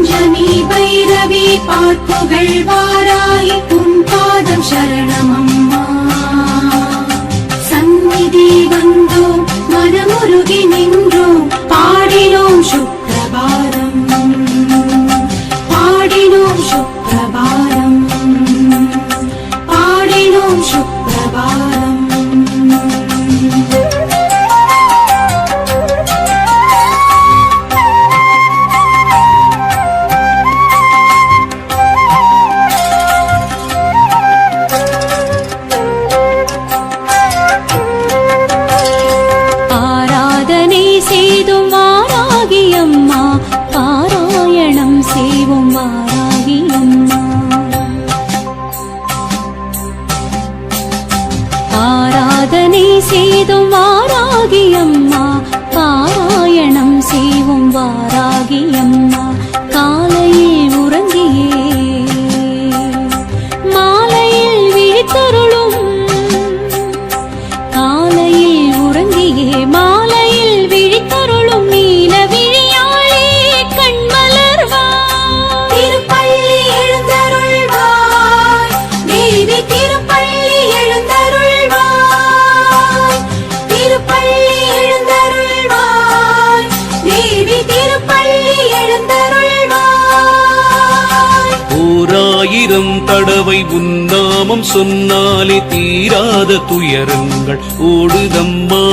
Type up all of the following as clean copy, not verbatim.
பஞ்சமி பைரவி பார்ப்புகள் வாராய் உன் பாதம் சரணமம்மா சந்நிதி வந்தோம் மனமுருகி நின்றோம் பாடினோம் சுப்ரபாதம் பாடினோம் சுப்ரபாதம் பாடினோம் சுப்ரபாதம் செய்தும் வாராகி அம்மா பாராயணம் செய்வோம் வாராகி அம்மா காலையில் உறங்கியே மாலையில் விழித்தருளும் காலையில் உறங்கியே மாலையில் விழித்தருளும் நீல விழியாளே கண்மலர்வாய் திருப்பள்ளி எழுந்தருள்வாய் தேவி திருப்பள்ளி எழுந்தருள்வாய் திருப்பள்ளி எழுந்தருள்வாய் தேவி திருப்பள்ளி எழுந்தருள்வாய் ஓராயிரம் தடவை உன்னாமம் சொன்னாலே தீராத துயரங்கள் ஓடுதம்மா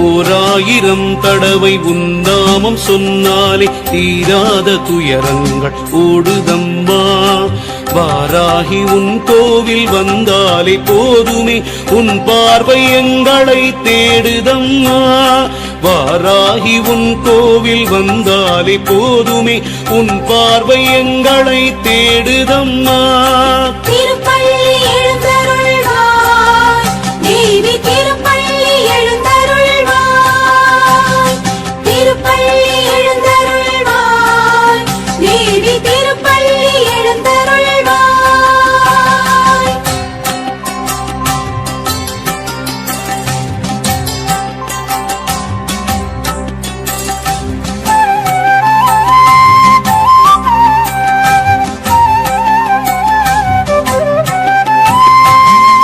ஓராயிரம் தடவை உன்னாமம் சொன்னாலே தீராத துயரங்கள் ஓடுதம்மா வாராகி உன் கோவில் வந்தாலே போதுமே உன் பார்வை எங்களை தேடுதம்மா வாராகி உன் கோவில் வந்தாலே போதுமே உன் பார்வை எங்களை தேடுதம்மா திருப்பள்ளி எழுந்தருள்வாய் தேவி திருப்பள்ளி எழுந்தருள்வாய் திருப்பள்ளி எழுந்தருள்வாய் தேவி திருப்பள்ளி எழுந்தருள்வாய்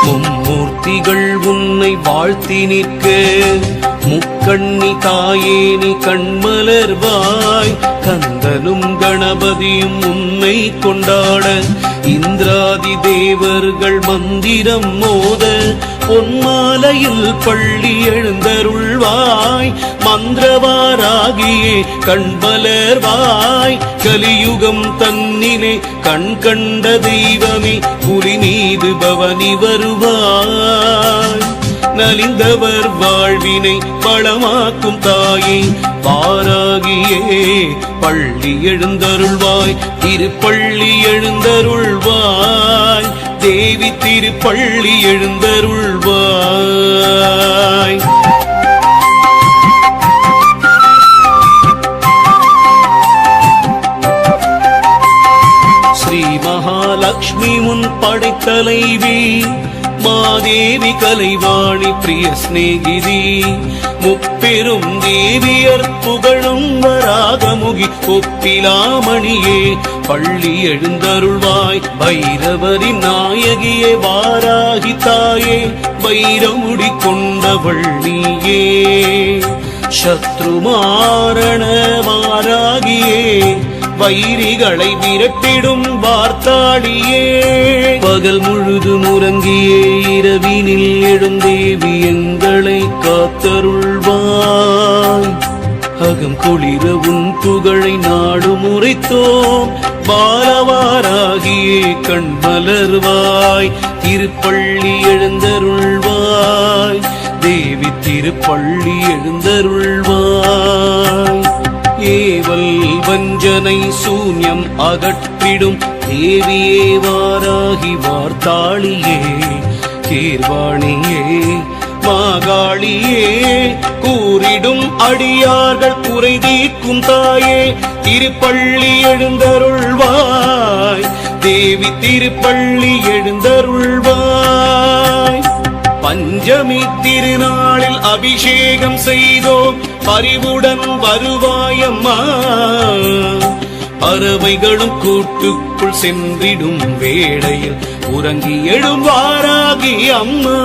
மும்மூர்த்திகள் உன்னை வாழ்த்தி நிற்க முக்கண்ணி தாயே நீ கண்மலர்வாய் கந்தனும் கணபதியும் உன்னை கொண்டாட இந்திராதி தேவர்கள் மந்திரம் மோத பொன்மாலையில் பள்ளி எழுந்தருள்வாய் மந்திரவாராகியே கண்மலர்வாய் கலியுகம் தன்னிலே கண் கண்ட தெய்வமே புலி மீது பவனி வருவாய் நலிந்தவர் வாழ்வினை வளமாக்கும் தாயே வாராகியே பள்ளி எழுந்தருள்வாய் திருப்பள்ளி எழுந்தருள்வாய் தேவி திருப்பள்ளி எழுந்தருள்வாய் ஸ்ரீ மகாலட்சுமி முன் படைத்தலைவி மாதேவி கலைவாணி பிரிய ஸ்நேகிதி முப்பெரும் தேவியர் புகழும் வராகமுகி ஒப்பிலாமணியே பள்ளி எழுந்தருள்வாய் பைரவரின் நாயகியே வாராகி தாயே வைரமுடி கொண்டவள் நீயே சத்ருமாரண வாராகியே வைரிகளை விரட்டிடும் வார்த்தாடியே பகல் முழுதும் உறங்கியே இரவினில் எழுந்தேவி எங்களை காத்தருள்வாய் அகம் குளிர உன் புகழை நாடு முறைத்தோம் பாலவாராகியே கண்மலர்வாய் திருப்பள்ளி எழுந்தருள்வாய் தேவி திருப்பள்ளி எழுந்தருள்வாய் ஏவல் வஞ்சனை சூன்யம் அகற்றிடும் தேவியே வாராகி வார்த்தாளியே கீர்வாணியே மாகாளியே கூறிடும் அடியார்கள் குறை தீர்க்கும் தாயே திருப்பள்ளி எழுந்தருள்வாய் தேவி திருப்பள்ளி எழுந்தருள்வாய் பஞ்சமி திருநாளில் அபிஷேகம் செய்தோம் பரிவுடன் வருவாயம்மா பறவைகளும் கூட்டுக்குள் சென்றிடும் வேளையில் உறங்கி எழுவாராகி அம்மா.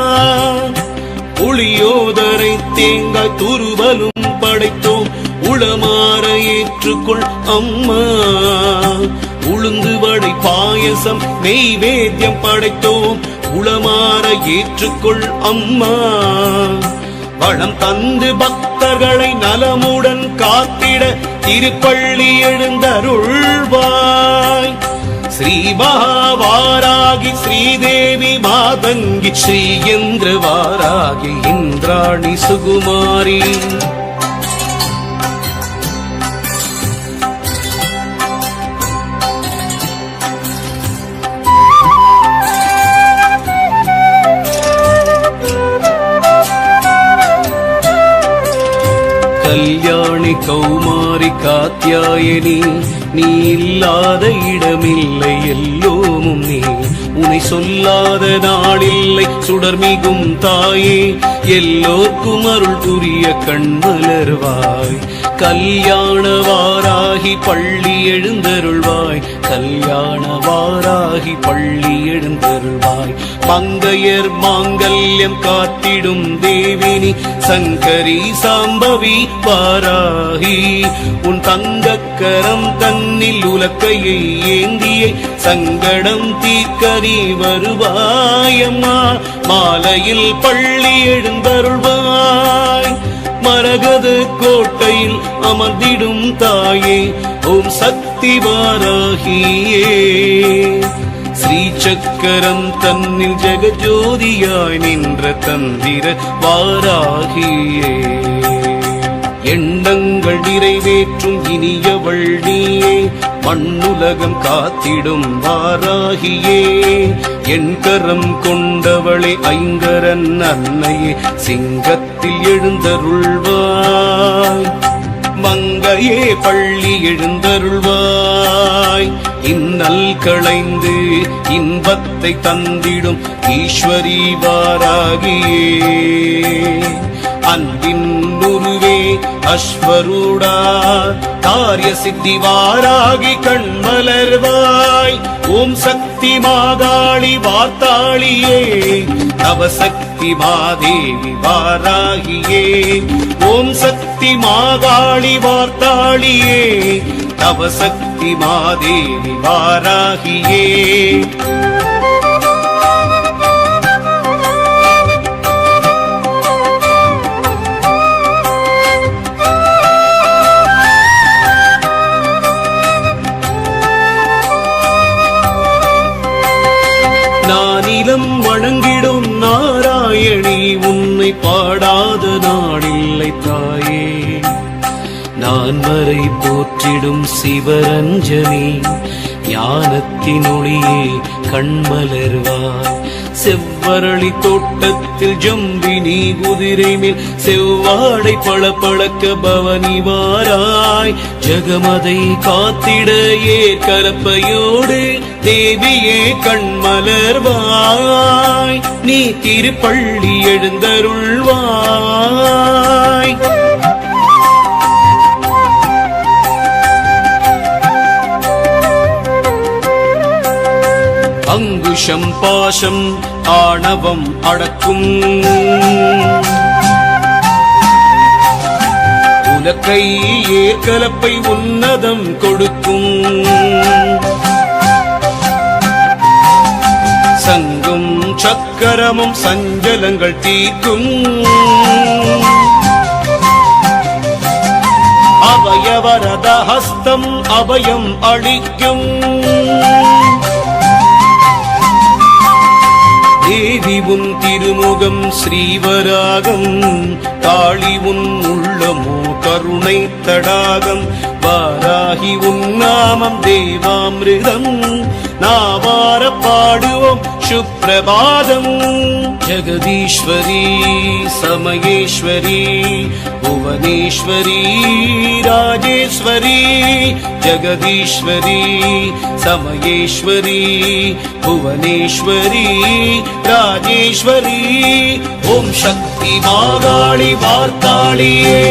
புளியோதரை தேங்காய் துருவலும் படைத்தோம், உளமாற ஏற்றுக்கொள் அம்மா. உளுந்து வடை பாயசம் நெய்வேத்தியம் படைத்தோம், உளமாற ஏற்றுக்கொள் அம்மா. வளம் தந்து பக்தர்களை நலமுடன் காத்திட திருப்பள்ளி எழுந்தருள்வாய். ஸ்ரீ மகாவாராகி ஸ்ரீதேவி மாதங்கி ஸ்ரீயந்திர வாராகி இந்திராணி சுகுமாரி. கல்யாணி கௌமாரி காத்யாயனி, நீ இல்லாத இடமில்லை எல்லோமும் நீ. உனை சொல்லாத நாளில்லை சுடர்மிகும் தாயே, எல்லோர்க்கும் அருள் புரிய கண்மலர்வாய். கல்யாண வாராகி பள்ளி எழுந்தருள்வாய், கல்யாண வாராகி பள்ளி எழுந்தருள்வாய். மங்கையர் மாங்கல்யம் காத்திடும் தேவினி சங்கரி சாம்பவி வாராகி. உன் தங்கக்கரம் தன்னில் உலக்கையை ஏந்தியே சங்கடம் தீர்க்கரி வருவாயம்மா. மாலையில் பள்ளி எழுந்தருள்வாய், மரகத கோட்டையில் அமர்ந்திடும் தாயே, ஓம் சக்தி வாராகியே. ஸ்ரீ சக்கரம் தன்னில் ஜெகஜோதியாய் நின்ற தந்திர வாராகியே. எண்ணங்கள் நிறைவேற்றும் இனியவள் நீயே, மண்ணுலகம் காத்திடும் வாராகியே. என் கரம் கொண்டவளே ஐங்கரன் அன்னையே, சிங்கத்தில் எழுந்தருள்வாய். மங்கையே பள்ளி எழுந்தருள்வாய். இன்னல் களைந்து இன்பத்தை தந்திடும் ஈஸ்வரி வாராகியே. அன்பின் உருவே அஸ்வரூடா, காரிய சித்தி வாராகி கண்மலர்வாய். ஓம் சக்தி மாகாளி வார்த்தாளியே, நவசக்தி மாதேவி வாராகியே. ஓம் சக்தி மாகாளி வார்த்தாளியே, நவசக்தி மாதேவி வாராகியே. நானிலம் வணங்கிடும் நாராயணி, உன்னை பாடாத நாளில்லை தாயே. நான் வரை போற்றிடும் சிவரஞ்சனி, ஞானத்தின் ஒளியே கண்மலர்வாய். செவ்வரளி தோட்டத்தில் ஜம்பினி குதிரை மேல் செவ்வாடை பளபளக்க பவனி வாராய். ஜகமதை காத்திட ஏற்கலப்பையோடு தேவியே கண்மலர்வாய். நீ திருப்பள்ளி எழுந்தருள்வாய். அங்குஷம் பாசம் ஆணவம் அடக்கும், உலக்கை ஏற்கலப்பை உன்னதம் கொடுக்கும். சங்கும் சக்கரமும் சஞ்சலங்கள் தீர்க்கும். அபயவரத ஹஸ்தம் அபயம் அளிக்கும். தேவி உன் திருமுகம் ஸ்ரீவராகம், காளி உன் உள்ளமோ கருணை தடாகம். வாராகி உன் நாமம் தேவாமிருதம், நாவார பாடுவோம் சுப்பிரபாதம். ஜெகதீஸ்வரி சமயேஸ்வரி புவனேஸ்வரி ராஜேஸ்வரி. ஜெகதீஸ்வரி சமயேஸ்வரி புவனேஸ்வரி ராஜேஸ்வரி. ஓம் சக்தி மாகாளி வார்த்தாளியே,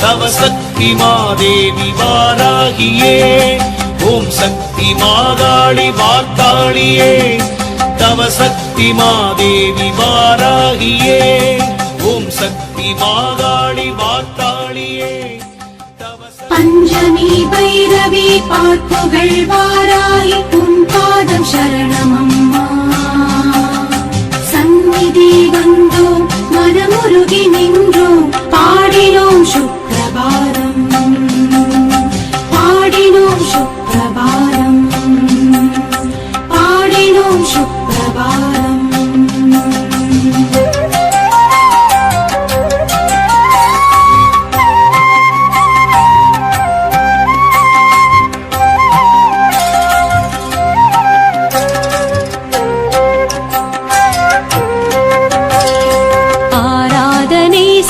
தவ சக்தி சக்தி மாதேவி வாராகியே ஓம் சக்தி மாகாளி வார்த்தாளியே தவ சக்தி மாதேவி வாராகியே ஓம் சக்தி மாகாளி வார்த்தாளியே பஞ்சமி பைரவி பார்ப்புகள் வாராய் உன் பாதம் சரணமம்மா சந்நிதி வந்தோம் மனமுருகி நின்றோம் பாடினோம் சுப்ரபாதம் பாடினோம் சுப்ரபாதம் பாடினோம் சுப்ரபாதம்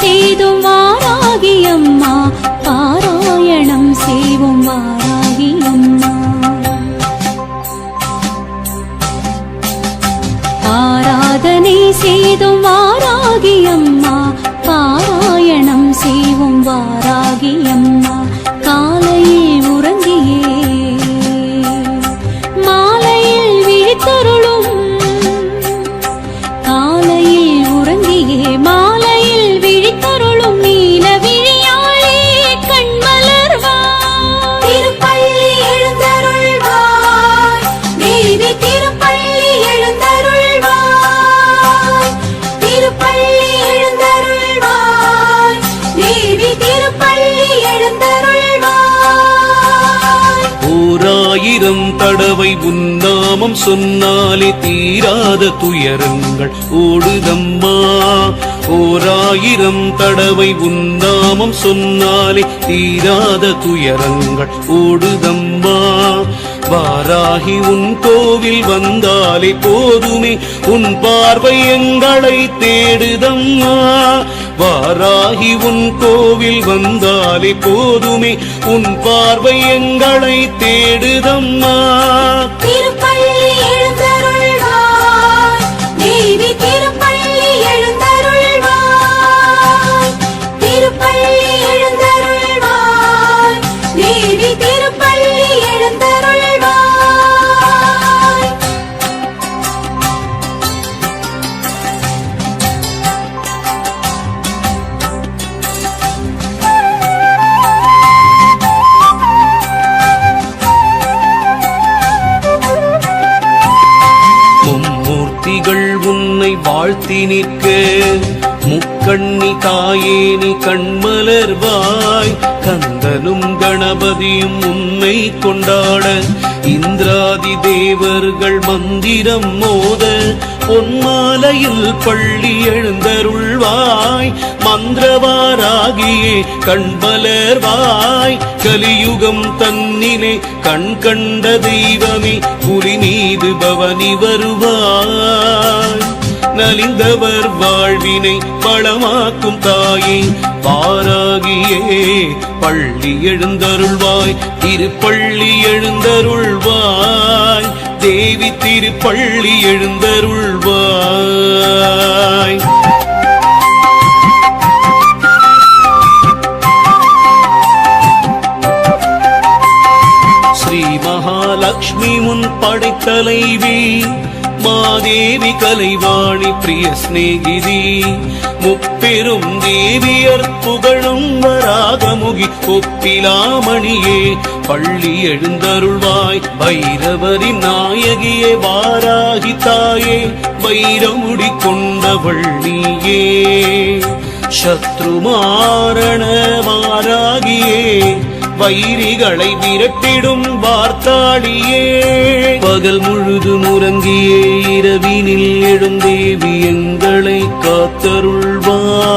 செய்தும் வாராகி அம்மா பாராயணம் செய்வோம் வாராகி அம்மா ஆராதனை செய்தும் வாராகி அம்மா பாராயணம் செய்வோம் வாராகி அம்மா காலையில் உறங்கியே மாலையில் விழித்தருளும் காலையில் உறங்கியே மாலையில் விழித்தருளும் நீல விழியாளே கண்மலர்வாய் திருப்பள்ளி எழுந்தருள்வாய் தேவி திருப்பள்ளி எழுந்தருள்வாய் திருப்பள்ளி எழுந்தருள்வாய் தேவி திருப்பள்ளி எழுந்தருள்வாய் ஓராயிரம் தடவை உன்னாமம் சொன்னாலே தீராத துயரங்கள் ஓடுதம்மா ஓராயிரம் தடவை உன்னாமம் சொன்னாலே தீராத துயரங்கள் ஓடுதம்மா வாராகி உன் கோவில் வந்தாலே போதுமே உன் பார்வை எங்களை தேடுதம்மா வாராகி உன் கோவில் வந்தாலே போதுமே உன் பார்வை எங்களை தேடுதம்மா திருப்பள்ளி எழுந்தருள்வாய் தேவி திருப்பள்ளி எழுந்தருள்வாய் திருப்பள்ளி எழுந்தருள்வாய் தேவி திருப்பள்ளி எழுந்தருள்வாய் மும்மூர்த்திகள் உன்னை வாழ்த்தி நிற்க முக்கண்ணி தாயேனி கண்மலர்வாய் கந்தனும் கணபதியும் உன்னை கொண்டாட இந்திராதி தேவர்கள் மந்திரம் மோத பொன்மாலையில் பள்ளி எழுந்தருள்வாய் மந்திரவாராகியே கண்மலர்வாய் கலியுகம் தன்னிலே கண் கண்ட தெய்வமே புலி மீது பவனி வருவாய் நலிந்தவர் வாழ்வினை பழமாக்கும் தாயே பாராகியே பள்ளி எழுந்தருள்வாய் திருப்பள்ளி எழுந்தருள்வாய் தேவி திருப்பள்ளி எழுந்தருள்வாய் ஸ்ரீ மகாலட்சுமி முன் படைத்தலைவி மாதேவி கலைவாணி பிரிய சிநேகிதி முப்பெரும் தேவியர் புகழும் வராகமுகி ஒப்பிலாமணியே பள்ளி எழுந்தருள்வாய் பைரவரின் நாயகியே வாராகி தாயே வைரமுடி கொண்டவள் நீயே சத்ருமாரண வாராகியே வைரிகளை விரட்டிடும் வார்த்தாளியே பகல் முழுதும் உறங்கியே இரவினில் எழுந்தேவி எங்களை காத்தருள்வாய்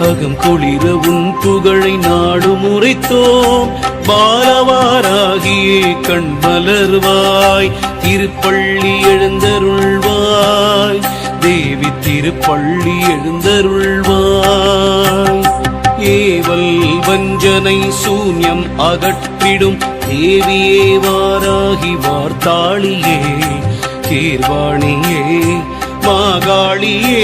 அகம் குளிர உன் புகழை நாடு முறைத்தோம் பாலவாராகியே கண்மலர்வாய் திருப்பள்ளி எழுந்தருள்வாய் தேவி திருப்பள்ளி எழுந்தருள்வாய் ஏவல் வஞ்சனை சூன்யம் அகற்றிடும் தேவியே வாராகி வார்த்தாளியே கீர்வாணியே மாகாளியே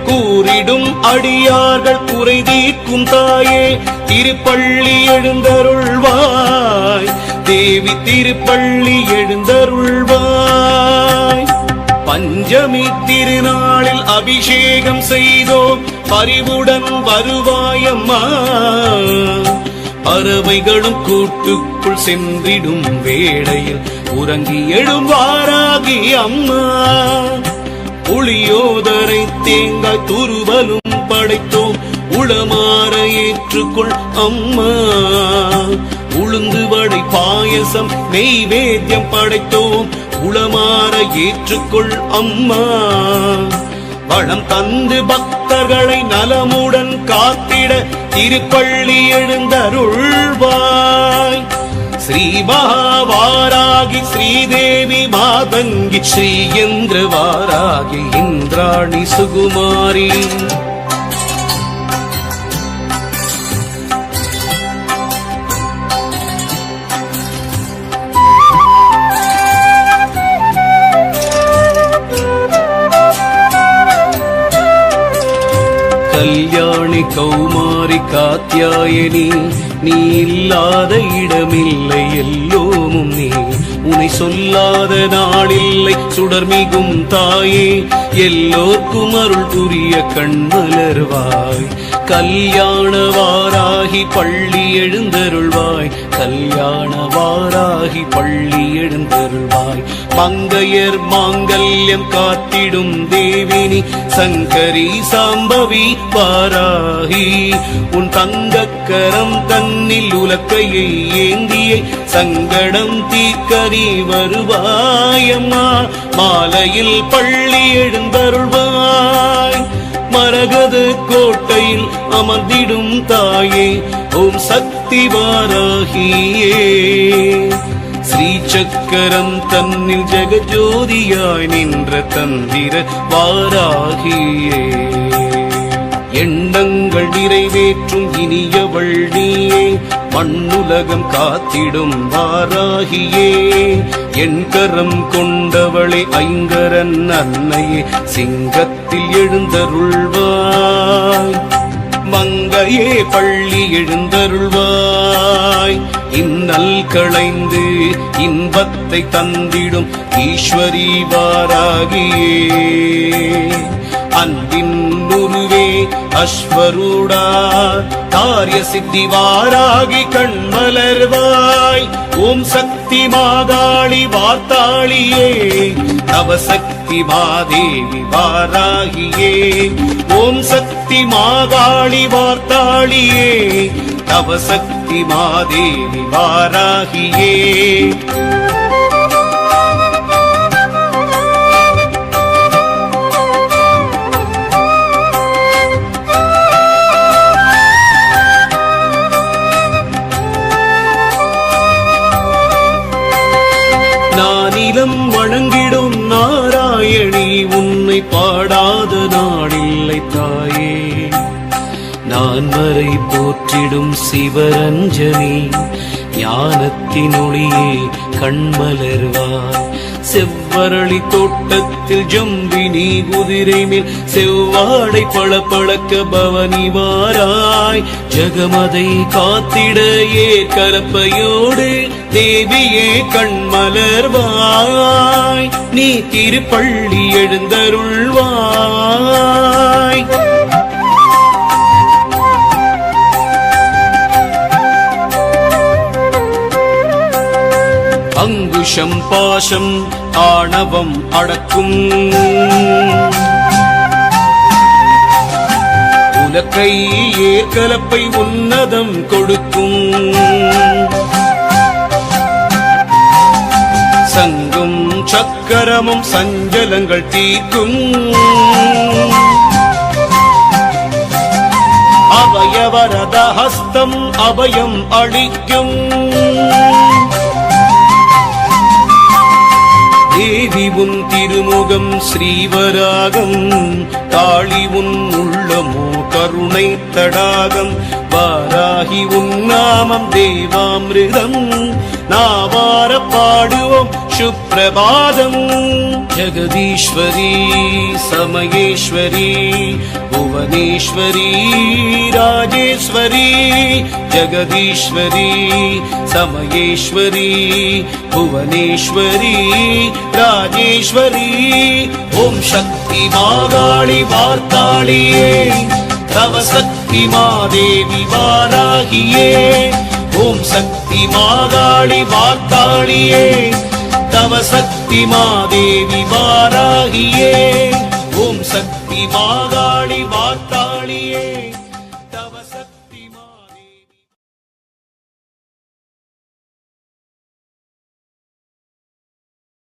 கூறிடும் அடியார்கள் குறை தீர்க்கும் தாயே திருப்பள்ளி எழுந்தருள்வாய் தேவி திருப்பள்ளி எழுந்தருள்வாய் பஞ்சமி திருநாளில் அபிஷேகம் செய்தோம் பரிவுடன் வருவாயம்மா பறவைகளும் கூட்டுக்குள் சென்றிடும் வேளையில் உறங்கி எழுவாராகி அம்மா புளியோதரை தேங்காய் துருவலும் படைத்தோம் உளமாற ஏற்றுக்கொள் அம்மா உளுந்து வடை பாயசம் நெய்வேத்தியம் படைத்தோம் உளமாற ஏற்றுக்கொள் அம்மா வளம் தந்து பக்தர்களை நலமுடன் காத்திட திருப்பள்ளி எழுந்தருள்வாய் ஸ்ரீ மகாவாராகி ஸ்ரீதேவி மாதங்கி ஸ்ரீயந்திர வாராகி இந்திராணி சுகுமாரி கல்யாணி கௌமாரி காத்யாயனி நீ இல்லாத இடமில்லை எல்லோமும் நீ உனை சொல்லாத நாளில்லை சுடர்மிகும் தாயே எல்லோர்க்கும் அருள் புரிய கண்மலர்வாய் கல்யாண வாராகி பள்ளி எழுந்தருள்வாய் கல்யாண வாராகி பள்ளி எழுந்தருள்வாய் மங்கையர் மாங்கல்யம் காத்திடும் தேவினி சங்கரி சாம்பவி வாராகி உன் தங்கக்கரம் தன்னில் உலக்கையை ஏந்தியை சங்கடம் தீர்க்கரி வருவாயம்மா மாலையில் பள்ளி எழுந்தருள்வாய் மரகத கோட்டையில் அமர்ந்திடும் தாயே ஓம் சக்தி வாராகியே ஸ்ரீ சக்கரம் தன்னில் ஜெகஜோதியாய் நின்ற தந்திர வாராகியே எண்ணங்கள் நிறைவேற்றும் இனியவள் நீயே மண்ணுலகம் காத்திடும் வாராகியே என் கரம் கொண்டவளே ஐங்கரன் அன்னையே சிங்கத்தில் எழுந்தருள்வாய் மங்கையே பள்ளி எழுந்தருள்வாய் இன்னல் களைந்து இன்பத்தை தந்திடும் ஈஸ்வரி வாராகியே அன்பின் உருவே அஸ்வரூடா காரிய சித்தி வாராகி கண்மலர்வாய் ஓம் சக்தி மாகாளி வார்த்தாளியே நவசக்தி மாதேவி வாராகியே ஓம் சக்தி மாகாளி வார்த்தாளியே நவசக்தி மாதேவி வாராகியே நானிலம் வணங்கிடும் நாராயணி உன்னை பாடாத நாளில்லை தாயே நான் வரை போற்றிடும் சிவரஞ்சனி ஞானத்தின் ஒளியே கண்மலர்வாய் செவ்வரளி தோட்டத்தில் ஜம்பினி குதிரை மேல் செவ்வாடை பளபளக்க பவனி வாராய் ஜகமதை காத்திட கலப்பையோடு தேவியே கண்மலர்வாய் நீ திருப்பள்ளி எழுந்தருள்வாய் அங்குஷம் பாசம் ஆணவம் அடக்கும் உலக்கை ஏற்கலப்பை உன்னதம் கொடுக்கும் சங்கும் சக்கரமும் சஞ்சலங்கள் தீர்க்கும் அபயவரத ஹஸ்தம் அபயம் அளிக்கும் தேவி உன் திருமுகம் ஸ்ரீவராகம் காளி உன் உள்ளமோ கருணை தடாகம் வாராகி உன் நாமம் தேவாமிருதம் நாவார பாடுவோம் சுப்பிரபாதம் ஜெகதீஸ்வரி சமயேஸ்வரி புவனேஸ்வரி ராஜேஸ்வரி ஜெகதீஸ்வரி சமயேஸ்வரி புவனேஸ்வரி ராஜேஸ்வரி ஓம் சக்தி மாகாளி வார்த்தாளியே தவ சக்தி மாதேவி வாராகியே ஓம் சக்தி மாகாளி வார்த்தாளியே தவ சக்தி மாதேவி வாராகியே ஓம் சக்தி மாகாளி வார்த்தாளியே